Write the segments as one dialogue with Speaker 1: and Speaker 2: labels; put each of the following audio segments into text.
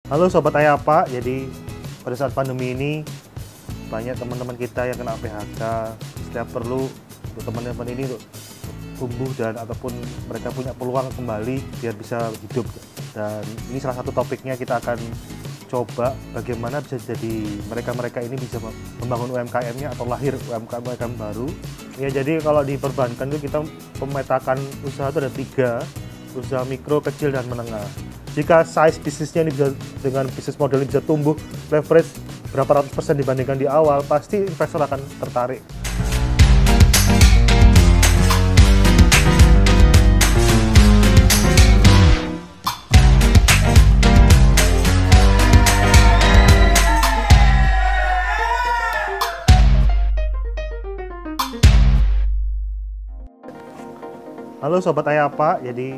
Speaker 1: Halo Sobat Ayapa, jadi pada saat pandemi ini banyak teman-teman kita yang kena PHK. Setiap perlu untuk teman-teman ini untuk tumbuh dan ataupun mereka punya peluang kembali biar bisa hidup. Dan ini salah satu topiknya kita akan coba bagaimana bisa jadi mereka-mereka ini bisa membangun UMKM-nya atau lahir UMKM baru. Ya, jadi kalau di perbankan itu kita memetakan usaha itu ada 3, usaha mikro, kecil, dan menengah. Jika size bisnisnya ini bisa, dengan bisnis model ini bisa tumbuh leverage berapa ratus % dibandingkan di awal, pasti investor akan tertarik. Halo Sobat Ayapa, jadi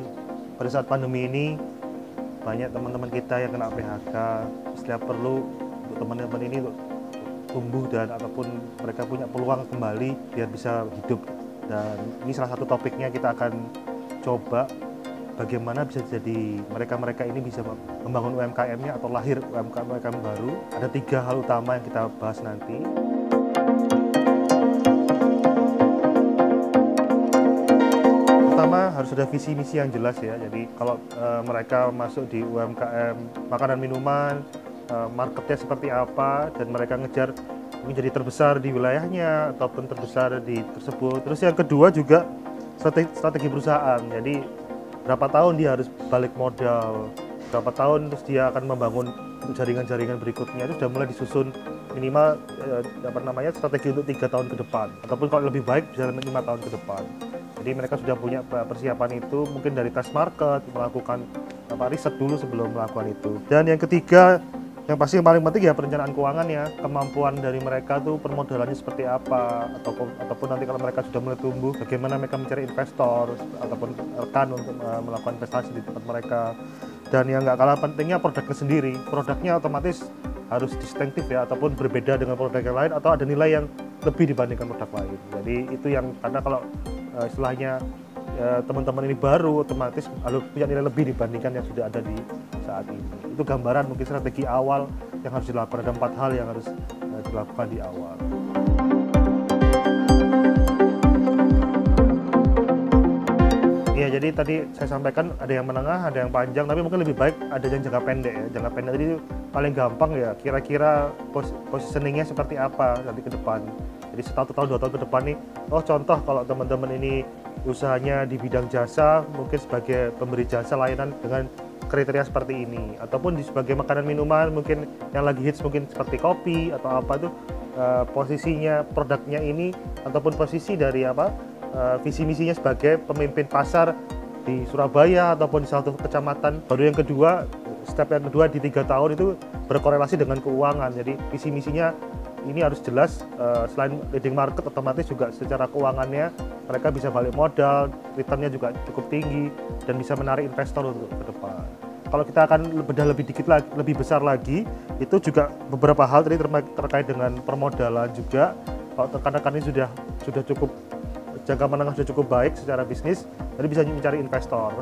Speaker 1: pada saat pandemi ini banyak teman-teman kita yang kena PHK. Setiap perlu untuk teman-teman ini untuk tumbuh dan ataupun mereka punya peluang kembali biar bisa hidup. Dan ini salah satu topiknya kita akan coba bagaimana bisa jadi mereka-mereka ini bisa membangun UMKM-nya atau lahir UMKM baru. Ada 3 hal utama yang kita bahas nanti. Pertama, harus ada visi misi yang jelas ya. Jadi kalau mereka masuk di UMKM makanan minuman, marketnya seperti apa, dan mereka ngejar menjadi terbesar di wilayahnya ataupun terbesar di tersebut. Terus yang kedua juga strategi perusahaan. Jadi berapa tahun dia harus balik modal, berapa tahun terus dia akan membangun untuk jaringan-jaringan berikutnya. Itu sudah mulai disusun minimal strategi untuk 3 tahun ke depan, ataupun kalau lebih baik bisa 5 tahun ke depan. Jadi mereka sudah punya persiapan itu, mungkin dari tes market, melakukan riset dulu sebelum melakukan itu. Dan yang ketiga, yang pasti yang paling penting ya perencanaan keuangan ya. Kemampuan dari mereka tuh permodalannya seperti apa, ataupun nanti kalau mereka sudah mulai tumbuh, bagaimana mereka mencari investor ataupun rekan untuk melakukan investasi di tempat mereka. Dan yang nggak kalah pentingnya produknya sendiri. Produknya otomatis harus distinktif ya, ataupun berbeda dengan produk yang lain, atau ada nilai yang lebih dibandingkan produk lain. Jadi itu yang, karena kalau istilahnya teman-teman ini baru, otomatis harus punya nilai lebih dibandingkan yang sudah ada di saat ini. Itu gambaran mungkin strategi awal yang harus dilakukan. Ada 4 hal yang harus dilakukan di awal. Ya, jadi tadi saya sampaikan ada yang menengah, ada yang panjang, tapi mungkin lebih baik ada yang jangka pendek ya. Jangka pendek tadi paling gampang ya, kira-kira positioningnya seperti apa nanti ke depan. Jadi 1 tahun, 2 tahun ke depan nih, contoh kalau teman-teman ini usahanya di bidang jasa, mungkin sebagai pemberi jasa layanan dengan kriteria seperti ini, ataupun sebagai makanan minuman mungkin yang lagi hits mungkin seperti kopi atau apa tuh, posisinya produknya ini ataupun posisi dari visi misinya sebagai pemimpin pasar di Surabaya ataupun di satu kecamatan. Baru yang kedua, step yang kedua di 3 tahun itu berkorelasi dengan keuangan. Jadi visi misinya ini harus jelas, selain leading market, otomatis juga secara keuangannya mereka bisa balik modal, returnnya juga cukup tinggi dan bisa menarik investor untuk ke depan. Kalau kita akan bedah lebih besar lagi, itu juga beberapa hal tadi terkait dengan permodalan juga. Kalau rekan-rekan ini sudah cukup, jangka menengah sudah cukup baik secara bisnis, jadi bisa mencari investor.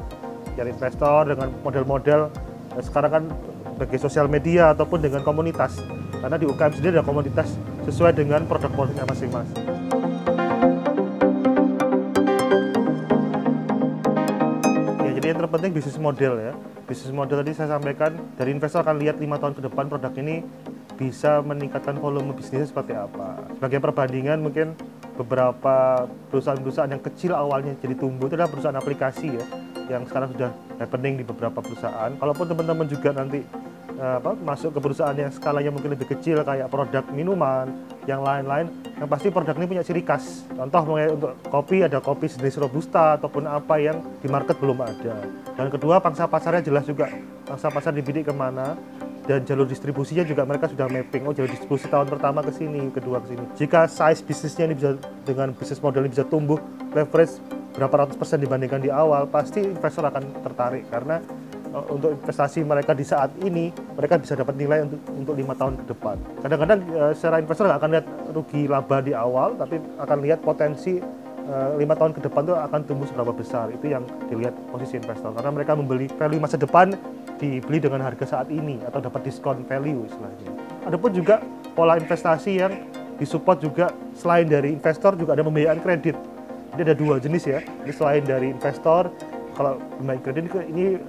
Speaker 1: Cari investor dengan model-model sekarang kan sebagai sosial media ataupun dengan komunitas. Karena di UKM sendiri ada komunitas sesuai dengan produk-produknya masing-masing. Ya, jadi yang terpenting bisnis model ya. Bisnis model tadi saya sampaikan, dari investor akan lihat 5 tahun ke depan produk ini bisa meningkatkan volume bisnisnya seperti apa. Sebagai perbandingan, mungkin beberapa perusahaan-perusahaan yang kecil awalnya jadi tumbuh itu adalah perusahaan aplikasi ya, yang sekarang sudah happening di beberapa perusahaan. Kalaupun teman-teman juga nanti masuk ke perusahaan yang skalanya mungkin lebih kecil kayak produk minuman, yang lain-lain, yang pasti produk ini punya ciri khas. Contoh untuk kopi, ada kopi jenis Robusta ataupun apa yang di market belum ada. Dan kedua, pangsa pasarnya jelas juga, pangsa pasar dibidik kemana, dan jalur distribusinya juga mereka sudah mapping. Jalur distribusi tahun pertama ke sini, kedua ke sini. Jika size bisnisnya ini bisa, dengan bisnis model ini bisa tumbuh leverage berapa ratus % dibandingkan di awal, pasti investor akan tertarik, karena untuk investasi mereka di saat ini, mereka bisa dapat nilai untuk 5 tahun ke depan. Kadang-kadang secara investor nggak akan lihat rugi laba di awal, tapi akan lihat potensi 5 tahun ke depan itu akan tumbuh seberapa besar. Itu yang dilihat posisi investor, karena mereka membeli value masa depan dibeli dengan harga saat ini atau dapat diskon value istilahnya. Adapun juga pola investasi yang disupport juga selain dari investor juga ada pembiayaan kredit. Jadi ada dua jenis ya. Jadi selain dari investor, kalau pembiayaan kredit ini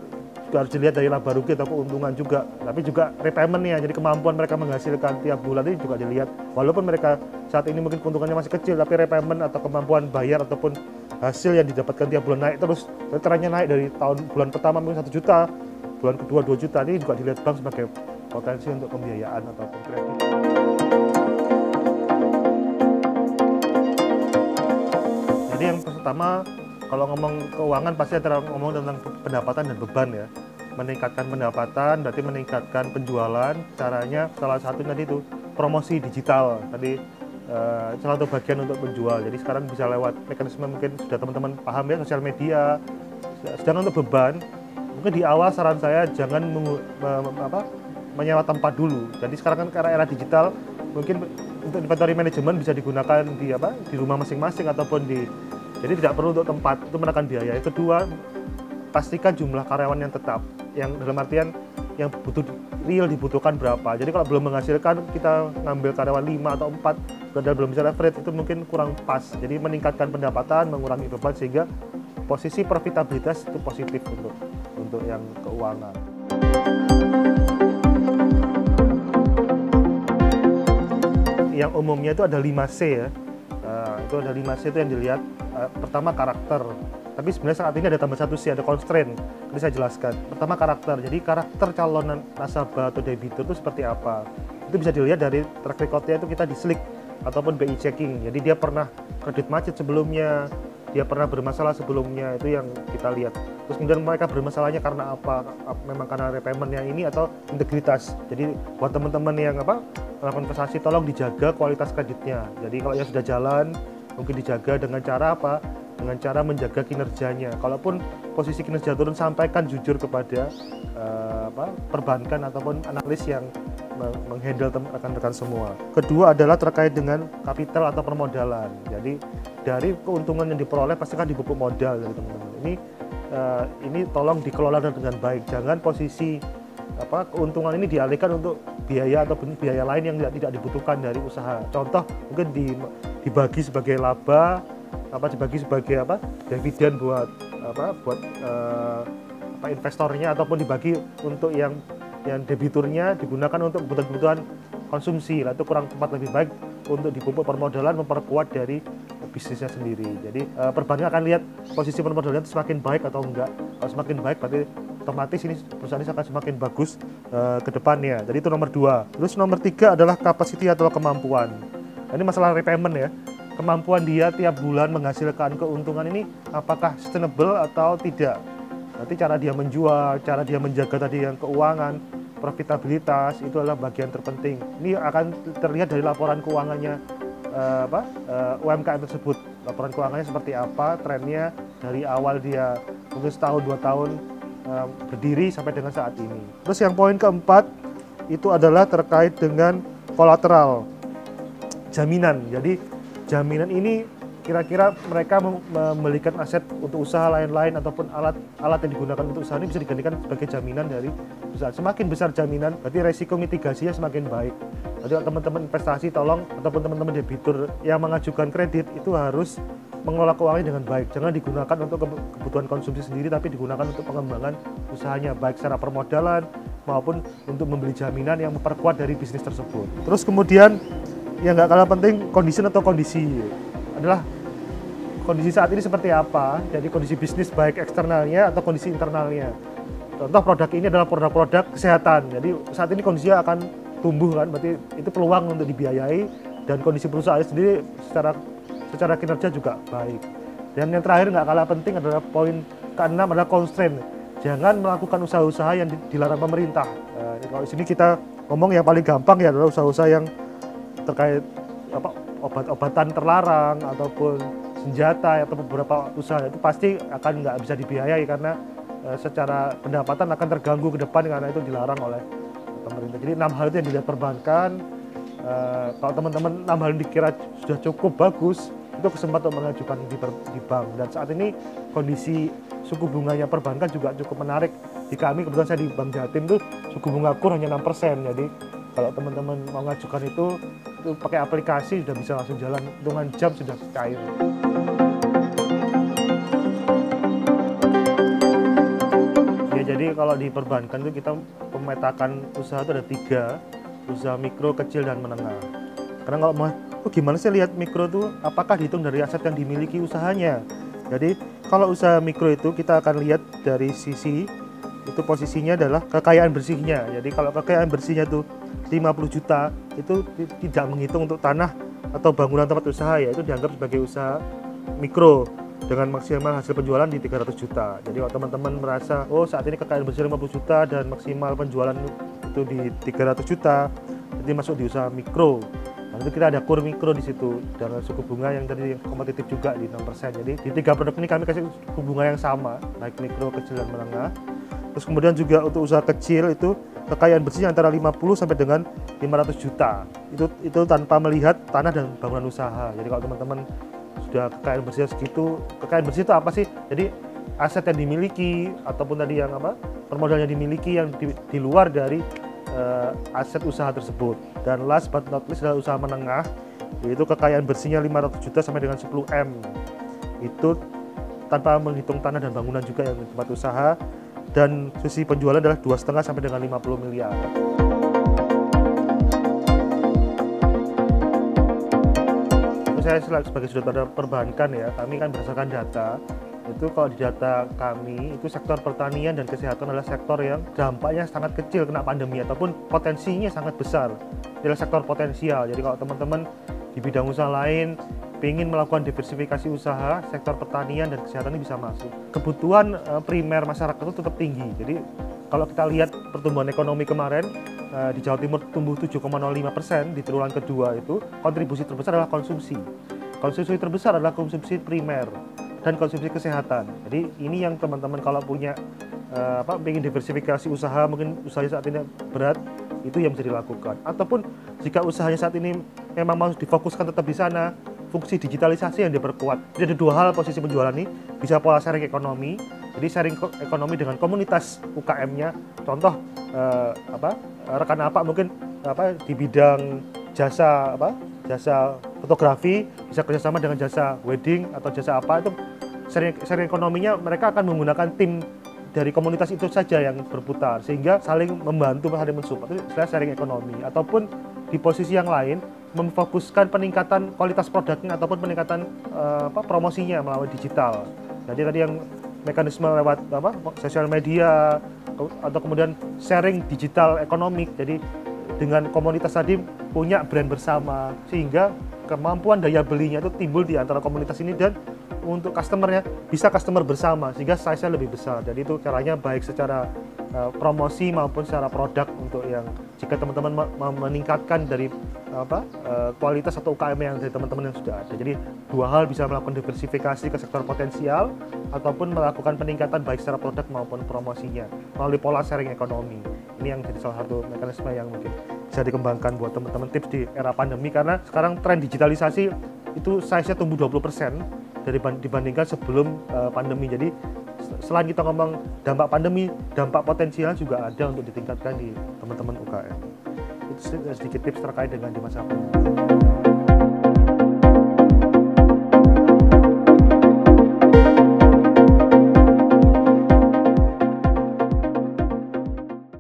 Speaker 1: juga harus dilihat dari laba rugi atau keuntungan juga. Tapi juga repayment-nya, jadi kemampuan mereka menghasilkan tiap bulan ini juga dilihat. Walaupun mereka saat ini mungkin keuntungannya masih kecil, tapi repayment atau kemampuan bayar ataupun hasil yang didapatkan tiap bulan naik terus. Trennya naik dari bulan pertama mungkin 1 juta, bulan kedua 2 juta. Ini juga dilihat bank sebagai potensi untuk pembiayaan ataupun kredit. Jadi yang pertama, kalau ngomong keuangan pasti antara ngomong tentang pendapatan dan beban ya. Meningkatkan pendapatan berarti meningkatkan penjualan. Caranya salah satunya tadi itu promosi digital. Tadi salah satu bagian untuk menjual. Jadi sekarang bisa lewat mekanisme mungkin sudah teman-teman paham ya, sosial media. Sedangkan untuk beban, mungkin di awal saran saya jangan menyewa tempat dulu. Jadi sekarang kan karena era digital, mungkin untuk inventory management bisa digunakan di rumah masing-masing ataupun jadi tidak perlu untuk tempat, itu menekan biaya. Yang kedua, pastikan jumlah karyawan yang tetap, yang dalam artian yang dibutuhkan berapa. Jadi kalau belum menghasilkan, kita ngambil karyawan 5 atau 4, dan belum bisa leverage, itu mungkin kurang pas. Jadi meningkatkan pendapatan, mengurangi beban, sehingga posisi profitabilitas itu positif untuk yang keuangan. Yang umumnya itu ada 5C ya. Itu ada 5C itu yang dilihat. Pertama karakter, tapi sebenarnya saat ini ada tambah 1C, ada constraint. Ini saya jelaskan. Pertama karakter, jadi karakter calon nasabah atau debitur itu seperti apa. Itu bisa dilihat dari track record-nya, itu kita di SLIC ataupun BI checking. Jadi dia pernah kredit macet sebelumnya, dia pernah bermasalah sebelumnya, itu yang kita lihat. Terus kemudian mereka bermasalahnya karena apa? Memang karena repayment-nya ini atau integritas. Jadi buat teman-teman yang melakukan investasi, tolong dijaga kualitas kreditnya. Jadi kalau yang sudah jalan, mungkin dijaga dengan cara apa? Dengan cara menjaga kinerjanya. Kalaupun posisi kinerja turun, sampaikan jujur kepada perbankan ataupun analis yang menghandle rekan-rekan semua. Kedua adalah terkait dengan kapital atau permodalan. Jadi dari keuntungan yang diperoleh pasti kan dipupuk modal dari teman-teman. Ini tolong dikelola dengan baik. Jangan posisi keuntungan ini dialihkan untuk biaya ataupun biaya lain yang tidak dibutuhkan dari usaha. Contoh mungkin dibagi sebagai laba, dibagi sebagai dividen buat investornya, ataupun dibagi untuk yang debiturnya digunakan untuk kebutuhan konsumsi. Itu kurang tepat, lebih baik untuk dipupuk permodalan, memperkuat dari bisnisnya sendiri. Jadi perbankan akan lihat posisi permodalan itu semakin baik atau enggak. Kalau semakin baik berarti otomatis ini perusahaan ini akan semakin bagus ke depannya. Jadi itu nomor 2. Terus nomor 3 adalah capacity atau kemampuan. Ini masalah repayment ya. Kemampuan dia tiap bulan menghasilkan keuntungan ini apakah sustainable atau tidak. Nanti cara dia menjual, cara dia menjaga tadi yang keuangan, profitabilitas itu adalah bagian terpenting. Ini akan terlihat dari laporan keuangannya UMKM tersebut. Laporan keuangannya seperti apa, trennya dari awal dia mungkin setahun 2 tahun berdiri sampai dengan saat ini. Terus yang poin keempat itu adalah terkait dengan kolateral, jaminan. Jadi jaminan ini kira-kira mereka membelikan aset untuk usaha lain-lain ataupun alat yang digunakan untuk usaha ini bisa digantikan sebagai jaminan dari perusahaan. Semakin besar jaminan, berarti resiko mitigasinya semakin baik. Jadi teman-teman investasi tolong, ataupun teman-teman debitur yang mengajukan kredit itu harus mengelola keuangannya dengan baik. Jangan digunakan untuk kebutuhan konsumsi sendiri, tapi digunakan untuk pengembangan usahanya, baik secara permodalan maupun untuk membeli jaminan yang memperkuat dari bisnis tersebut. Terus kemudian yang nggak kalah penting, condition atau kondisi adalah kondisi saat ini seperti apa. Jadi kondisi bisnis baik eksternalnya atau kondisi internalnya. Contoh produk ini adalah produk-produk kesehatan. Jadi saat ini kondisinya akan tumbuh kan, berarti itu peluang untuk dibiayai, dan kondisi perusahaan sendiri secara kinerja juga baik. Dan yang terakhir nggak kalah penting adalah poin ke-6 adalah constraint. Jangan melakukan usaha-usaha yang dilarang pemerintah. Kalau di sini kita ngomong yang paling gampang ya adalah usaha-usaha yang terkait obat-obatan terlarang ataupun senjata atau beberapa usaha itu pasti akan nggak bisa dibiayai karena secara pendapatan akan terganggu ke depan karena itu dilarang oleh pemerintah. Jadi 6 hal itu yang dilihat perbankan. Kalau teman-teman 6 hal dikira sudah cukup bagus, itu kesempatan untuk mengajukan di bank. Dan saat ini kondisi suku bunganya perbankan juga cukup menarik. Di kami kebetulan saya di Bank Jatim tuh suku bunga KUR hanya 6%. Jadi kalau teman-teman mau mengajukan itu pakai aplikasi sudah bisa langsung jalan, hitungan jam sudah cair. Ya, jadi kalau di perbankan itu kita memetakan usaha itu ada 3, usaha mikro, kecil, dan menengah. Karena kalau mau, gimana sih lihat mikro itu, apakah dihitung dari aset yang dimiliki usahanya. Jadi kalau usaha mikro itu kita akan lihat dari sisi, itu posisinya adalah kekayaan bersihnya. Jadi kalau kekayaan bersihnya itu 50 juta, itu tidak menghitung untuk tanah atau bangunan tempat usaha, ya itu dianggap sebagai usaha mikro dengan maksimal hasil penjualan di 300 juta. Jadi kalau teman-teman merasa, oh saat ini kekayaan bersih 50 juta dan maksimal penjualan itu di 300 juta, jadi masuk di usaha mikro. Nah, itu kita ada KUR mikro di situ dengan suku bunga yang tadi kompetitif juga di 6%. Jadi di 3 produk ini kami kasih suku bunga yang sama, baik mikro, kecil, dan menengah. Terus kemudian juga untuk usaha kecil itu kekayaan bersihnya antara 50 sampai dengan 500 juta. Itu tanpa melihat tanah dan bangunan usaha. Jadi kalau teman-teman sudah kekayaan bersih segitu, kekayaan bersih itu apa sih? Jadi aset yang dimiliki ataupun tadi yang permodal yang dimiliki yang di luar dari aset usaha tersebut. Dan last but not least adalah usaha menengah, yaitu kekayaan bersihnya 500 juta sampai dengan 10 M. Itu tanpa menghitung tanah dan bangunan juga yang di tempat usaha, dan sisi penjualan adalah 2,5 sampai dengan 50 miliar. Saya sebagai sudut pandang perbankan ya, kami kan berdasarkan data. Itu kalau di data kami, itu sektor pertanian dan kesehatan adalah sektor yang dampaknya sangat kecil kena pandemi ataupun potensinya sangat besar. Adalah sektor potensial. Jadi kalau teman-teman di bidang usaha lain ingin melakukan diversifikasi usaha, sektor pertanian dan kesehatan ini bisa masuk. Kebutuhan primer masyarakat itu tetap tinggi. Jadi kalau kita lihat pertumbuhan ekonomi kemarin di Jawa Timur tumbuh 7,05% di triwulan kedua, itu kontribusi terbesar adalah konsumsi. Konsumsi terbesar adalah konsumsi primer dan konsumsi kesehatan. Jadi ini yang teman-teman kalau punya ingin diversifikasi usaha, mungkin usahanya saat ini berat, itu yang bisa dilakukan. Ataupun jika usahanya saat ini memang mau difokuskan tetap di sana, fungsi digitalisasi yang diperkuat. Jadi ada 2 hal posisi penjualan ini, bisa pola sharing ekonomi. Jadi sharing ekonomi dengan komunitas UKM-nya. Contoh rekan mungkin di bidang jasa jasa fotografi bisa kerjasama dengan jasa wedding atau jasa itu sharing ekonominya, mereka akan menggunakan tim dari komunitas itu saja yang berputar sehingga saling membantu, saling mensupport. Itu istilah sharing ekonomi. Ataupun di posisi yang lain memfokuskan peningkatan kualitas produknya ataupun peningkatan promosinya melalui digital. Jadi tadi yang mekanisme lewat sosial media atau kemudian sharing digital ekonomik. Jadi dengan komunitas tadi punya brand bersama sehingga kemampuan daya belinya itu timbul di antara komunitas ini, dan untuk customernya bisa customer bersama sehingga size-nya lebih besar. Jadi itu caranya baik secara promosi maupun secara produk untuk yang jika teman-teman meningkatkan dari kualitas atau UKM yang dari teman-teman yang sudah ada. Jadi 2 hal, bisa melakukan diversifikasi ke sektor potensial ataupun melakukan peningkatan baik secara produk maupun promosinya melalui pola sharing ekonomi. Ini yang jadi salah satu mekanisme yang mungkin bisa dikembangkan buat teman-teman tips di era pandemi, karena sekarang tren digitalisasi itu size-nya tumbuh 20% dibandingkan sebelum pandemi. Jadi selain kita ngomong dampak pandemi, dampak potensial juga ada untuk ditingkatkan di teman-teman UKM. Itu sedikit tips terkait dengan di masa pandemi.